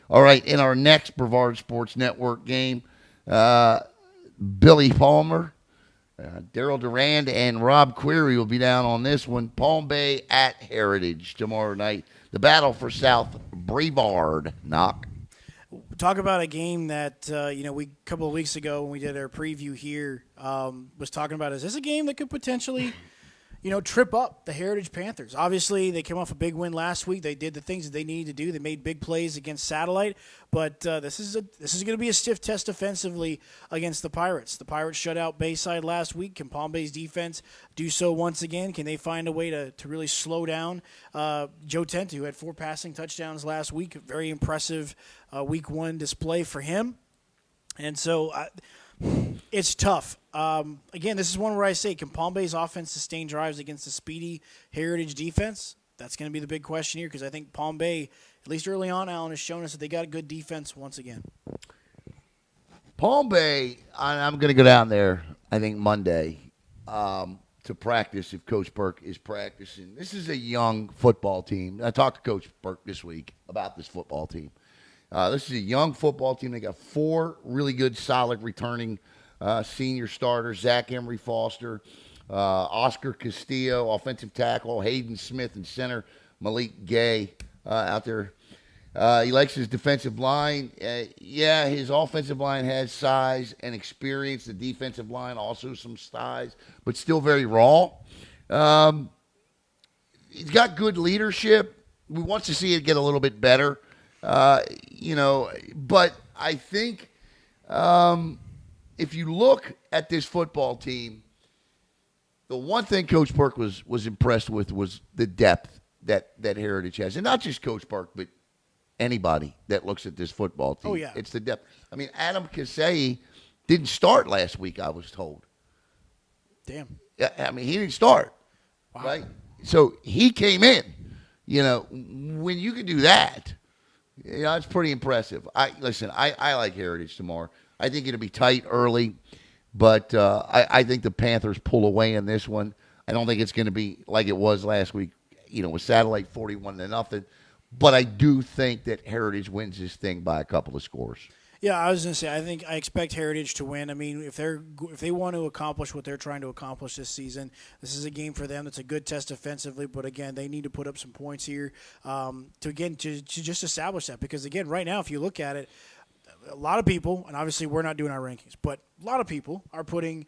right, in our next Brevard Sports Network game, Billy Palmer, Daryl Durand, and Rob Query will be down on this one. Palm Bay at Heritage tomorrow night. The battle for South Brevard. Knock. Talk about a game that a couple of weeks ago when we did our preview here was talking about. Is this a game that could potentially, trip up the Heritage Panthers? Obviously, they came off a big win last week. They did the things that they needed to do. They made big plays against Satellite, but this is going to be a stiff test offensively against the Pirates. The Pirates shut out Bayside last week. Can Palm Bay's defense do so once again? Can they find a way to really slow down Joe Tenta, who had 4 passing touchdowns last week? Very impressive week 1 display for him. And so it's tough. Again, this is one where I say, can Palm Bay's offense sustain drives against the speedy Heritage defense? That's going to be the big question here, because I think Palm Bay, at least early on, Alan, has shown us that they got a good defense once again. Palm Bay, I'm going to go down there, I think, Monday to practice if Coach Burke is practicing. This is a young football team. I talked to Coach Burke this week about this football team. This is a young football team. They got 4 really good, solid returning senior starters: Zach Emery Foster, Oscar Castillo, offensive tackle, Hayden Smith, and center Malik Gay out there. He likes his defensive line. His offensive line has size and experience. The defensive line also some size, but still very raw. He's got good leadership. We want to see it get a little bit better. But I think if you look at this football team, the one thing Coach Burke was impressed with was the depth that Heritage has. And not just Coach Burke, but anybody that looks at this football team. Oh, yeah. It's the depth. I mean, Adam Kasei didn't start last week, I was told. Damn. I mean, he didn't start. Wow. Right? So he came in. When you can do that, it's pretty impressive. I like Heritage tomorrow. I think it'll be tight early, but I think the Panthers pull away in this one. I don't think it's going to be like it was last week, with Satellite 41-0. But I do think that Heritage wins this thing by a couple of scores. Yeah, I was going to say, I expect Heritage to win. I mean, if they want to accomplish what they're trying to accomplish this season, this is a game for them. It's a good test offensively, but again, they need to put up some points here to just establish that. Because again, right now, if you look at it, a lot of people, and obviously we're not doing our rankings, but a lot of people are putting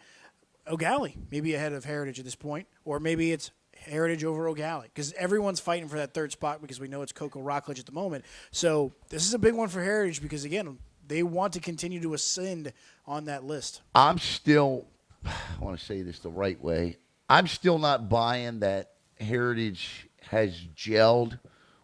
O'Galley maybe ahead of Heritage at this point, or maybe it's Heritage over O'Galley, because everyone's fighting for that third spot because we know it's Coco Rockledge at the moment. So this is a big one for Heritage because, again, they want to continue to ascend on that list. I want to say this the right way, I'm still not buying that Heritage has gelled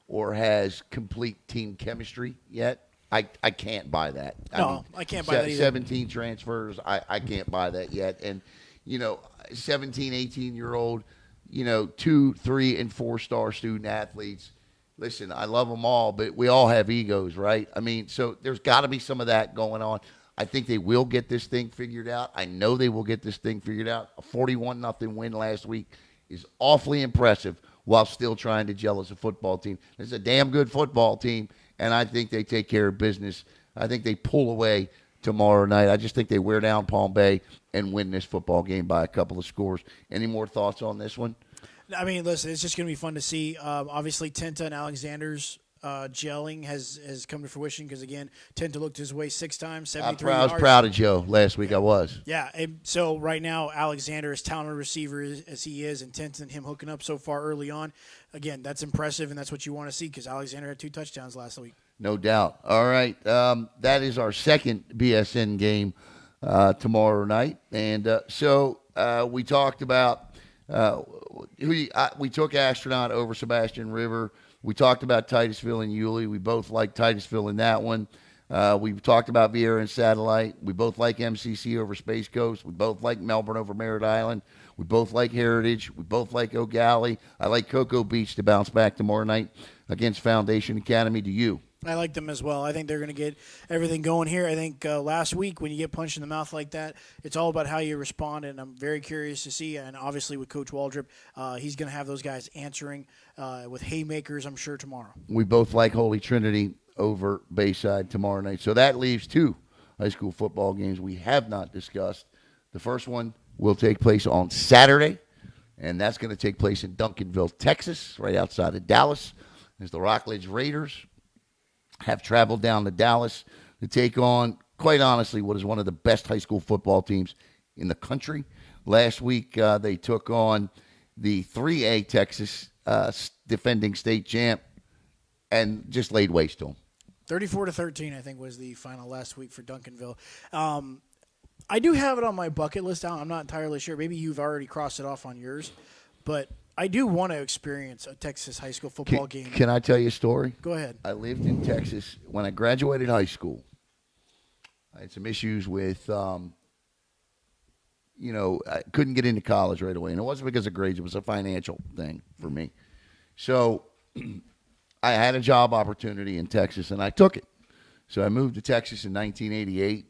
or has complete team chemistry yet. I can't buy that. I can't buy that either. 17 transfers, I can't buy that yet. And, 17, 18-year-old, 2, 3, and 4-star student athletes. Listen, I love them all, but we all have egos, right? I mean, so there's got to be some of that going on. I think they will get this thing figured out. I know they will get this thing figured out. A 41-0 win last week is awfully impressive while still trying to gel as a football team. It's a damn good football team, and I think they take care of business. I think they pull away tomorrow night. I just think they wear down Palm Bay and win this football game by a couple of scores. Any more thoughts on this one? I mean, listen, it's just going to be fun to see. Obviously, Tenta and Alexander's gelling has come to fruition because, again, Tenta looked his way 6 times, 73 yards. I was proud of Joe last week. I was. Yeah, and so right now, Alexander, as talented receiver as he is, and Tenta and him hooking up so far early on, again, that's impressive, and that's what you want to see because Alexander had 2 touchdowns last week. No doubt. All right, that is our second BSN game tomorrow night. And so we talked about we took Astronaut over Sebastian River. We talked about Titusville and Yulee. We both like Titusville in that one. We talked about Vieira and Satellite. We both like MCC over Space Coast. We both like Melbourne over Merritt Island. We both like Heritage. We both like O'Galley. I like Cocoa Beach to bounce back tomorrow night against Foundation Academy. Do you? I like them as well. I think they're going to get everything going here. I think last week when you get punched in the mouth like that, it's all about how you respond, and I'm very curious to see. And obviously with Coach Waldrop, he's going to have those guys answering with haymakers, I'm sure, tomorrow. We both like Holy Trinity over Bayside tomorrow night. So that leaves 2 high school football games we have not discussed. The first one will take place on Saturday, and that's going to take place in Duncanville, Texas, right outside of Dallas. There's the Rockledge Raiders. Have traveled down to Dallas to take on, quite honestly, what is one of the best high school football teams in the country. Last week, they took on the 3A Texas defending state champ and just laid waste to them. 34-13, I think, was the final last week for Duncanville. I do have it on my bucket list now. I'm not entirely sure. Maybe you've already crossed it off on yours, but I do want to experience a Texas high school football game. Can I tell you a story? Go ahead. I lived in Texas. When I graduated high school, I had some issues with, I couldn't get into college right away. And it wasn't because of grades. It was a financial thing for me. So I had a job opportunity in Texas, and I took it. So I moved to Texas in 1988,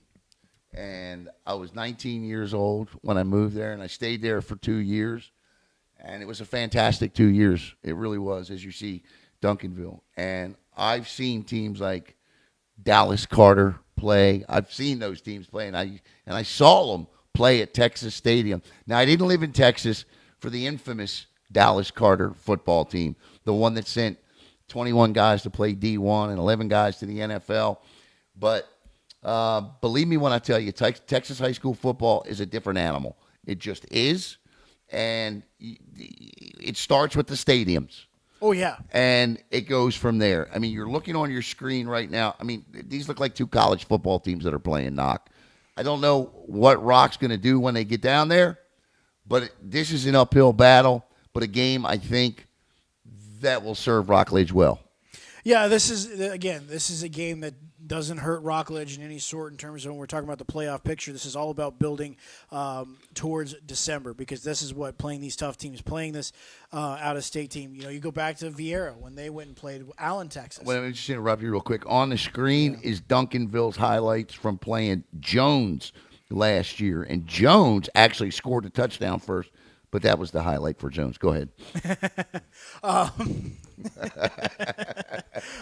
and I was 19 years old when I moved there, and I stayed there for 2 years. And it was a fantastic 2 years. It really was, as you see, Duncanville. And I've seen teams like Dallas Carter play. I've seen those teams play, and I saw them play at Texas Stadium. Now, I didn't live in Texas for the infamous Dallas Carter football team, the one that sent 21 guys to play D1 and 11 guys to the NFL. But believe me when I tell you, Texas high school football is a different animal. It just is. And it starts with the stadiums. Oh, yeah. And it goes from there. I mean, you're looking on your screen right now. I mean, these look like 2 college football teams that are playing knock. I don't know what Rock's going to do when they get down there, but this is an uphill battle, but a game, I think, that will serve Rockledge well. Yeah, this is a game that doesn't hurt Rockledge in any sort in terms of when we're talking about the playoff picture. This is all about building towards December because this is what playing these tough teams, playing this out-of-state team. You go back to Vieira when they went and played Allen, Texas. Let me just interrupt you real quick. On the screen is Duncanville's highlights from playing Jones last year, and Jones actually scored a touchdown first, but that was the highlight for Jones. Go ahead.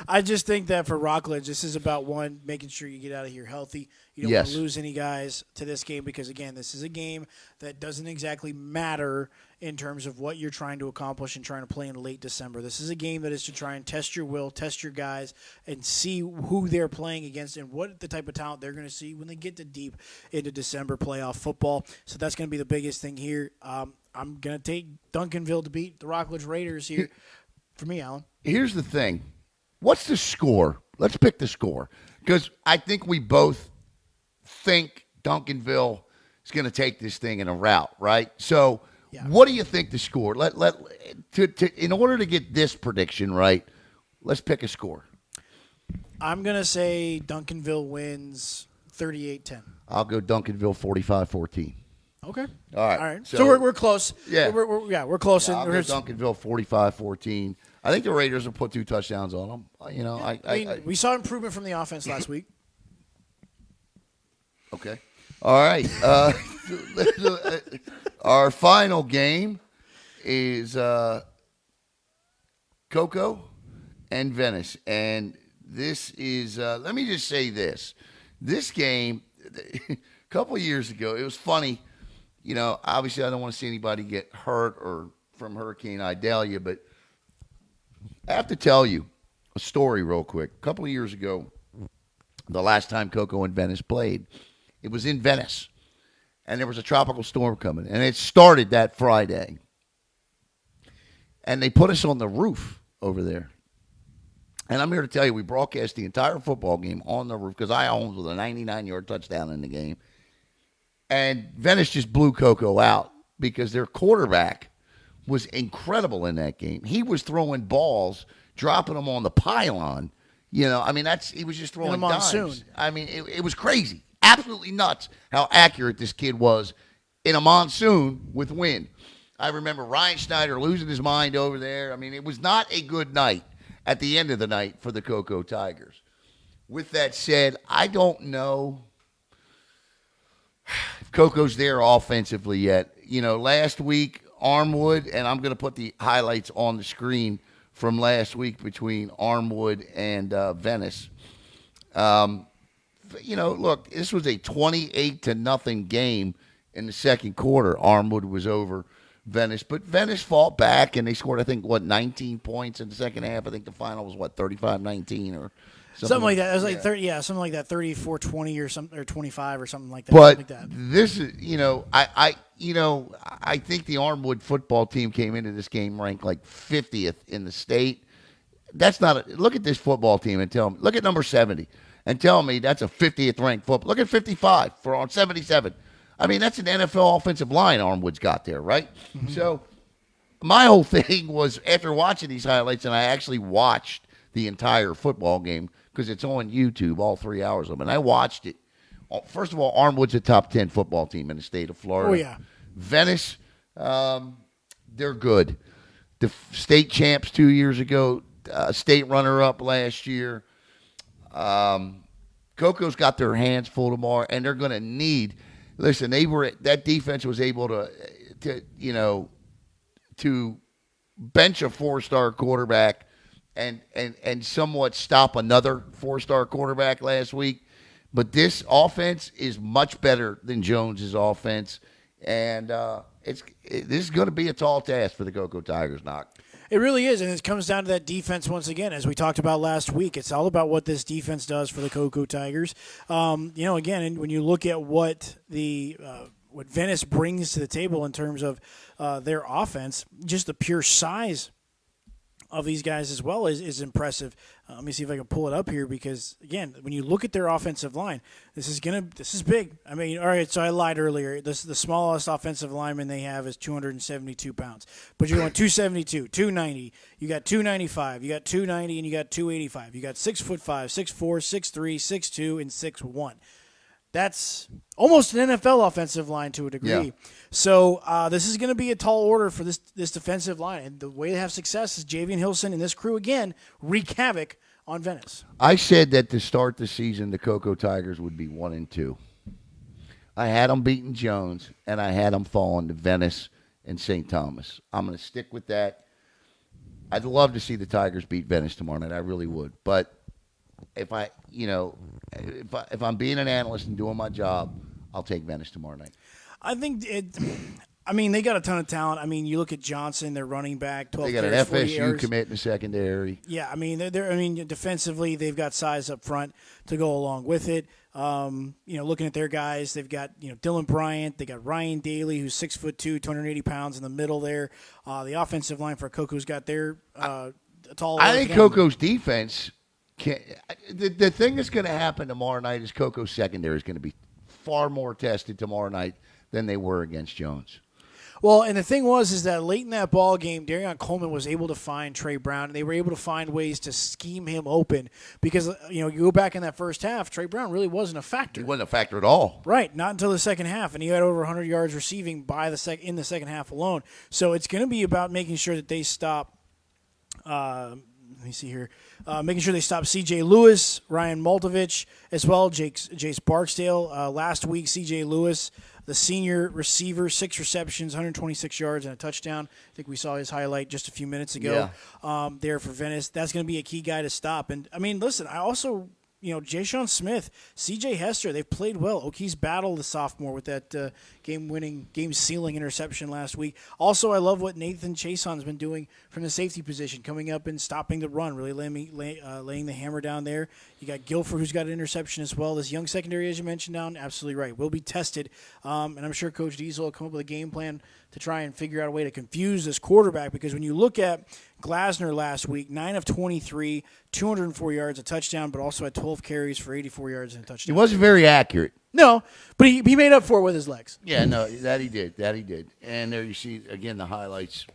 I just think that for Rockledge, this is about, one, making sure you get out of here healthy. You don't want to lose any guys to this game because, again, this is a game that doesn't exactly matter in terms of what you're trying to accomplish and trying to play in late December. This is a game that is to try and test your will, test your guys, and see who they're playing against and what the type of talent they're going to see when they get to deep into December playoff football. So that's going to be the biggest thing here. I'm going to take Duncanville to beat the Rockledge Raiders here for me, Alan. Here's the thing. What's the score? Let's pick the score because I think we both think Duncanville is going to take this thing in a rout, right? So what do you think the score? In order to get this prediction right, let's pick a score. I'm going to say Duncanville wins 38-10. I'll go Duncanville 45-14. Okay. All right. All right. So we're close. Yeah. We're close. I'll go Duncanville 45-14. I think the Raiders will put 2 touchdowns on them. We saw improvement from the offense last week. Okay. All right. Our final game is Cocoa and Venice. And this is, let me just say this. This game, a couple of years ago, it was funny. You know, obviously, I don't want to see anybody get hurt or from Hurricane Idalia, but I have to tell you a story real quick. A couple of years ago, the last time Cocoa and Venice played, it was in Venice, and there was a tropical storm coming, and it started that Friday. And they put us on the roof over there. And I'm here to tell you, we broadcast the entire football game on the roof because I owned with a 99-yard touchdown in the game. And Venice just blew Cocoa out because their quarterback was incredible in that game. He was throwing balls, dropping them on the pylon. You know, I mean, he was just throwing dimes. I mean, it was crazy. Absolutely nuts how accurate this kid was in a monsoon with wind. I remember Ryan Schneider losing his mind over there. I mean, it was not a good night at the end of the night for the Cocoa Tigers. With that said, I don't know if Cocoa's there offensively yet. You know, last week, Armwood, and I'm going to put the highlights on the screen from last week between Armwood and Venice. You know, look, this was a 28-0 game in the second quarter. Armwood was over Venice, but Venice fought back, and they scored, I think, 19 points in the second half. I think the final was, 35-19 or something like that. It was like 30, something like that, 34-20 or something, or 25 or something like that. But like that. This is, you know, I think the Armwood football team came into this game ranked like 50th in the state. That's not look at this football team and tell me. Look at number 70 and tell me that's a 50th ranked football. Look at 55 on 77. I mean, that's an NFL offensive line Armwood's got there, right? Mm-hmm. So my whole thing was after watching these highlights, and I actually watched the entire football game because it's on YouTube, all 3 hours of it. And I watched it. First of all, Armwood's a top 10 football team in the state of Florida. Oh, yeah. Venice, they're good. The state champs 2 years ago, state runner-up last year. Coco's got their hands full tomorrow, and they're going to need – listen, that defense was able to bench a four-star quarterback and somewhat stop another four-star quarterback last week. But this offense is much better than Jones's offense, and this is going to be a tall task for the Cocoa Tigers, Knock. It really is, and it comes down to that defense once again, as we talked about last week. It's all about what this defense does for the Cocoa Tigers. Again, when you look at what what Venice brings to the table in terms of their offense, just the pure size of these guys as well is impressive. Let me see if I can pull it up here because, again, when you look at their offensive line, this is big. I mean, all right, so I lied earlier. The smallest offensive lineman they have is 272 pounds. But you're going 272, 290, you got 295, you got 290, and you got 285. You got 6'5", 6'4", 6'3", 6'2", and 6'1". That's almost an NFL offensive line to a degree. Yeah. So this is going to be a tall order for this defensive line. And the way to have success is Javian Hilson and this crew, again, wreak havoc on Venice. I said that to start the season, the Cocoa Tigers would be 1-2. I had them beating Jones, and I had them falling to Venice and St. Thomas. I'm going to stick with that. I'd love to see the Tigers beat Venice tomorrow night. I really would. But if I'm being an analyst and doing my job, I'll take Venice tomorrow night. I think they got a ton of talent. I mean, you look at Johnson, their running back, 12 They got an FSU commit in the secondary. Yeah, I mean, defensively, they've got size up front to go along with it. Looking at their guys, they've got, Dylan Bryant, they got Ryan Daly, who's 6'2", 280 pounds in the middle there. The offensive line for Coco's got their tall. I think Coco's defense. The thing that's going to happen tomorrow night is Coco's secondary is going to be far more tested tomorrow night than they were against Jones. Well, and the thing is that late in that ball game, Darion Coleman was able to find Trey Brown, and they were able to find ways to scheme him open because, you go back in that first half, Trey Brown really wasn't a factor. He wasn't a factor at all. Right, not until the second half, and he had over 100 yards receiving in the second half alone. So it's going to be about making sure that they stop let me see here. Making sure they stop C.J. Lewis, Ryan Maltovich, as well, Jace Barksdale. Last week, C.J. Lewis the senior receiver, 6 receptions, 126 yards, and a touchdown. I think we saw his highlight just a few minutes ago there for Venice. That's going to be a key guy to stop. And, I mean, listen, I also – Ja'Shawn Smith, C.J. Hester, they've played well. O'Keefe's battled the sophomore with that game-winning, game-sealing interception last week. Also, I love what Nathan Chason's been doing from the safety position, coming up and stopping the run, really laying the hammer down there. You got Guilford, who's got an interception as well. This young secondary, as you mentioned, down, absolutely right, will be tested. And I'm sure Coach Diesel will come up with a game plan to try and figure out a way to confuse this quarterback, because when you look at Glasner last week, 9 of 23, 204 yards, a touchdown, but also had 12 carries for 84 yards and a touchdown. He wasn't very accurate. No, but he made up for it with his legs. Yeah, no, that he did. And there you see, again, the highlights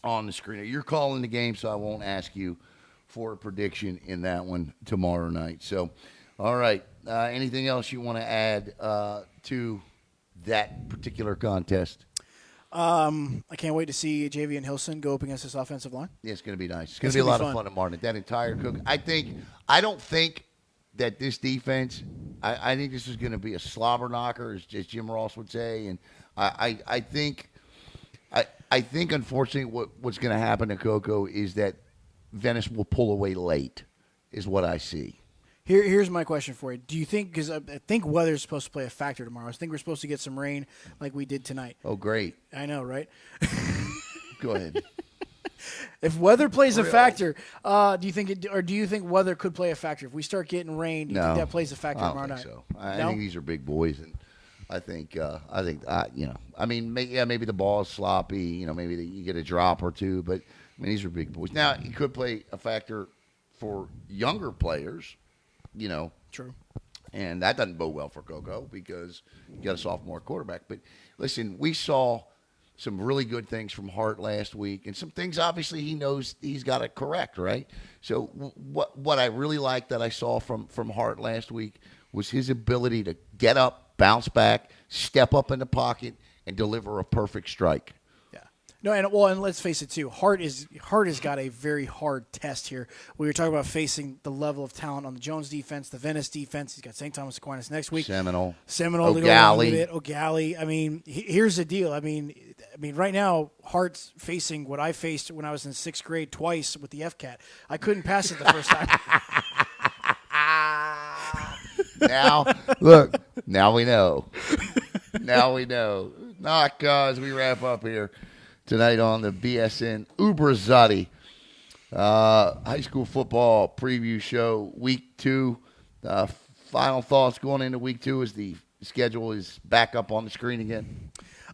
on the screen. You're calling the game, so I won't ask you for a prediction in that one tomorrow night. So, all right, anything else you want to add to that particular contest? I can't wait to see Javian Hilson go up against this offensive line. Yeah, it's going to be nice. It's going to be a lot of fun tomorrow night. That entire cook. I don't think that this defense. I think this is going to be a slobber knocker, as Jim Ross would say, and I think unfortunately what's going to happen to Coco is that Venice will pull away late, is what I see. Here's my question for you. Do you think, because I think weather's supposed to play a factor tomorrow. I think we're supposed to get some rain like we did tonight. Oh, great. I know, right? Go ahead. If weather plays a factor, do you think weather could play a factor? If we start getting rain, do you think that plays a factor tomorrow night? So. I think these are big boys, and I think maybe the ball is sloppy. Maybe you get a drop or two, but I mean, these are big boys. Now, it could play a factor for younger players. True. And that doesn't bode well for Coco because you got a sophomore quarterback. But listen, we saw some really good things from Hart last week, and some things obviously he knows he's got to correct, right? So what I really liked that I saw from Hart last week was his ability to get up, bounce back, step up in the pocket, and deliver a perfect strike. No, and let's face it too. Hart has got a very hard test here. We were talking about facing the level of talent on the Jones defense, the Venice defense. He's got St. Thomas Aquinas next week. Seminole, O'Galley. I mean, here's the deal. I mean, right now Hart's facing what I faced when I was in 6th grade twice with the FCAT. I couldn't pass it the first time. Now, look. Now we know. Knock as we wrap up here tonight on the BSN Ubrzati high school football preview show, week 2. Final thoughts going into week 2 as the schedule is back up on the screen again.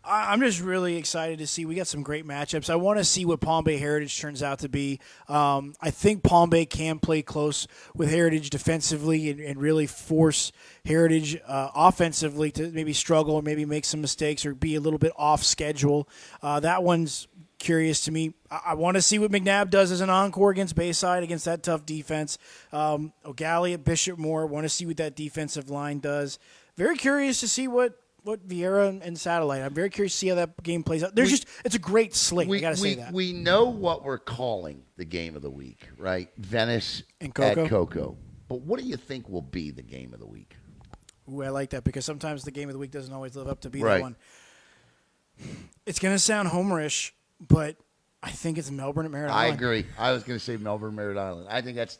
I'm just really excited to see. We got some great matchups. I want to see what Palm Bay Heritage turns out to be. I think Palm Bay can play close with Heritage defensively and really force Heritage offensively to maybe struggle or maybe make some mistakes or be a little bit off schedule. That one's curious to me. I want to see what McNabb does as an encore against Bayside, against that tough defense. O'Galley at Bishop Moore. Want to see what that defensive line does. Very curious to see what Vieira and Satellite. I'm very curious to see how that game plays out. It's a great slate. I got to say that. We know what we're calling the game of the week, right? Venice and Coco. At Coco. But what do you think will be the game of the week? Ooh, I like that because sometimes the game of the week doesn't always live up to be right. that one. It's going to sound homerish, but I think it's Melbourne at Merritt Island. I agree. I was going to say Melbourne, Merritt Island. I think that's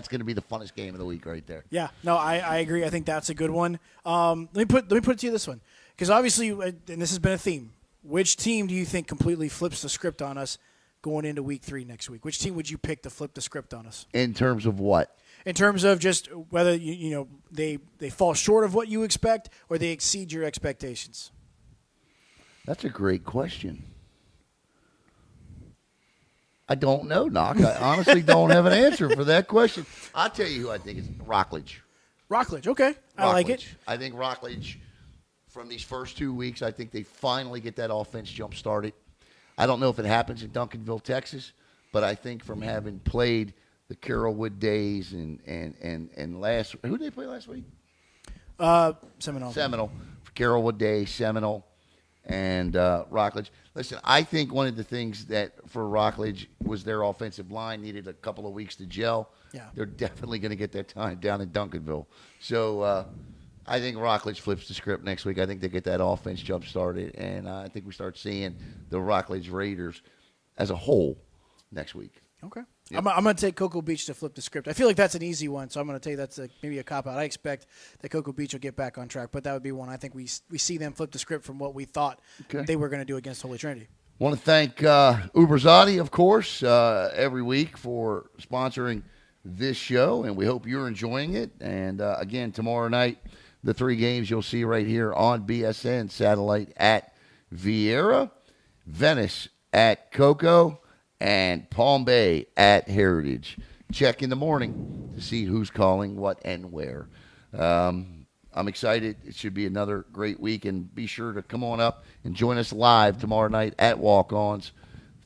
going to be the funnest game of the week right there. Yeah, no, I agree. I think that's a good one. Let me put it to you this one, because obviously, and this has been a theme. Which team do you think completely flips the script on us going into week 3 next week? Which team would you pick to flip the script on us? In terms of what? In terms of just whether they fall short of what you expect or they exceed your expectations. That's a great question. I don't know, Knock. I honestly don't have an answer for that question. I'll tell you who I think is Rockledge. Rockledge, okay. I like it. I think Rockledge, from these first 2 weeks, I think they finally get that offense jump-started. I don't know if it happens in Duncanville, Texas, but I think from having played the Carrollwood days and last – who did they play last week? Seminole. Carrollwood days, Seminole, and Rockledge. Listen, I think one of the things that for Rockledge was their offensive line needed a couple of weeks to gel. Yeah. They're definitely going to get that time down in Duncanville. So I think Rockledge flips the script next week. I think they get that offense jump started, and I think we start seeing the Rockledge Raiders as a whole next week. Okay. Yep. I'm going to take Cocoa Beach to flip the script. I feel like that's an easy one, so I'm going to take that's maybe a cop-out. I expect that Cocoa Beach will get back on track, but that would be one. I think we see them flip the script from what we thought they were going to do against Holy Trinity. Want to thank Ubrzati, of course, every week for sponsoring this show, and we hope you're enjoying it. And, again, tomorrow night, the 3 games you'll see right here on BSN Satellite at Vieira, Venice at Cocoa, and Palm Bay at Heritage. Check in the morning to see who's calling, what, and where. I'm excited. It should be another great week, and be sure to come on up and join us live tomorrow night at Walk-Ons,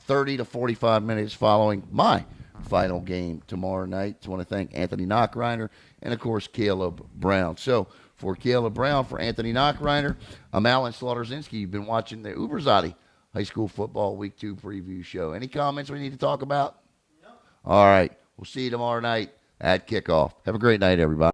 30 to 45 minutes following my final game tomorrow night. Just want to thank Anthony Knockreiner and, of course, Caleb Brown. So, for Caleb Brown, for Anthony Knockreiner, I'm Alan Slaughterzinski. You've been watching the Ubrzati High School Football Week 2 preview show. Any comments we need to talk about? No. All right. We'll see you tomorrow night at kickoff. Have a great night, everybody.